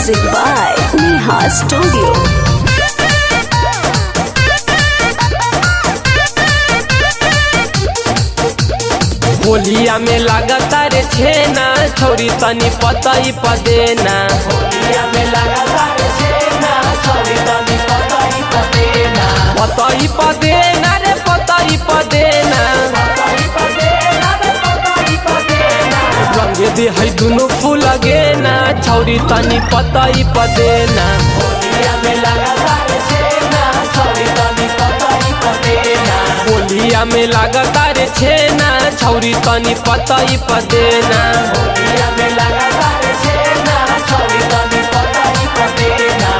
Music by Neha Studio. होलिया में लागता रे छेना छोरी तनी पतई पदेना। होलिया में लागता रे छेना छोरी तनी पतई पदेना। पतई पदेना रे पतई पदेना। पतई पदेना रे पतई पदेना। रंगे दे है दुनो फूल गेना छोरी तनी पतई पदेना। होलिया में लागता रे छेना छोरी तनी पतई पदेना। होलिया में लागता रे छेना छोरी तनी पतई पदेना। होलिया में लागता रे छेना छोरी तनी पतई पदेना।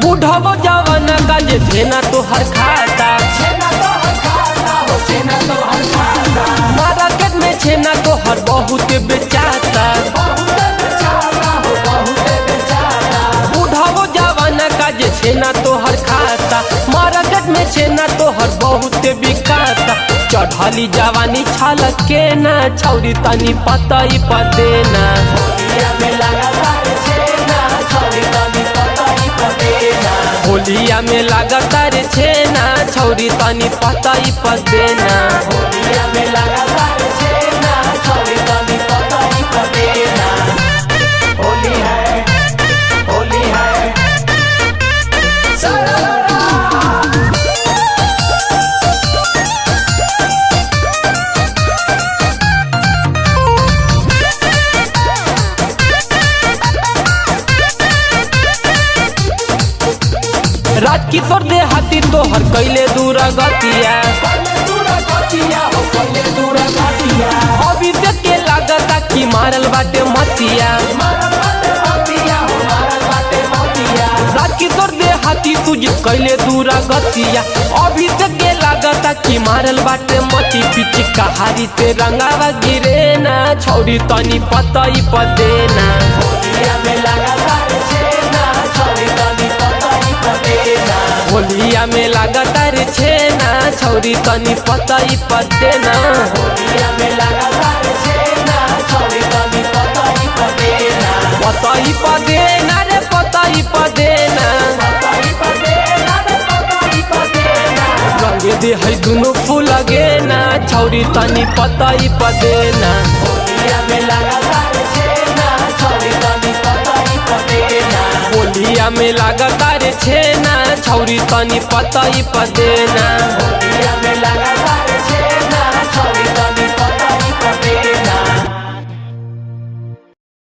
बुढ़ावो जवान का जे छेना तोहर खाता। छेना तो हर खाता हो छेना तो हर खाता। मार्केट में छेना तोहर बहुत बेचाता। बहुत बेचाता हो बहुत बेचाता। बुढ़ावो जवान का जे छेना तोहर खाता। मार्केट में छेना तोहर बहुत बिकाता। चढ़ली जवानी छाल के ना छौरी तनी पतई पदेना। होलिया में लागता रे छेना छोरी तनी पतई पदेना। होलिया में लागता रे छेना छौरी तनी पतई पदेना। होलिया में लागता रे छेना छोरी तनी पतई पदेना। होली है होली है सरारा। राजकिशोर दे हाथी तोहर कैले दूर गतिया। पहले दूर गतिया हो पहले दूर गतिया। अभिषेक के लागता कि मारल बाटे मतिया। मारल बाटे मतिया हो मारल बाटे मतिया। राजकिशोर दे हाथी तुझ कैले दूर गतिया। अभिषेक के लागता कि मारल बाटे मती। पीछे कहारी से रंगावा गिरे ना छौरी तनी पतई पदेना। होलिया में लागता रे छेना छोरी तनी पतई पदेना। होलिया में लागता रे छेना छौरी तनी पतई पदेना। होलिया में लागता रे छेना छोरी तनी पतई पदेना। पतई पदेना रे पतई पदेना। पतई पदेना रे पतई पदेना। रंगे दे है दुनो फूल गेना छौरी तनी पतई पदेना। होलिया में लागता रे छेना छोरी तनी पतई पदेना। होलिया में लागता रे छेना छौरी तनी पतई पदेना। होलिया में लागता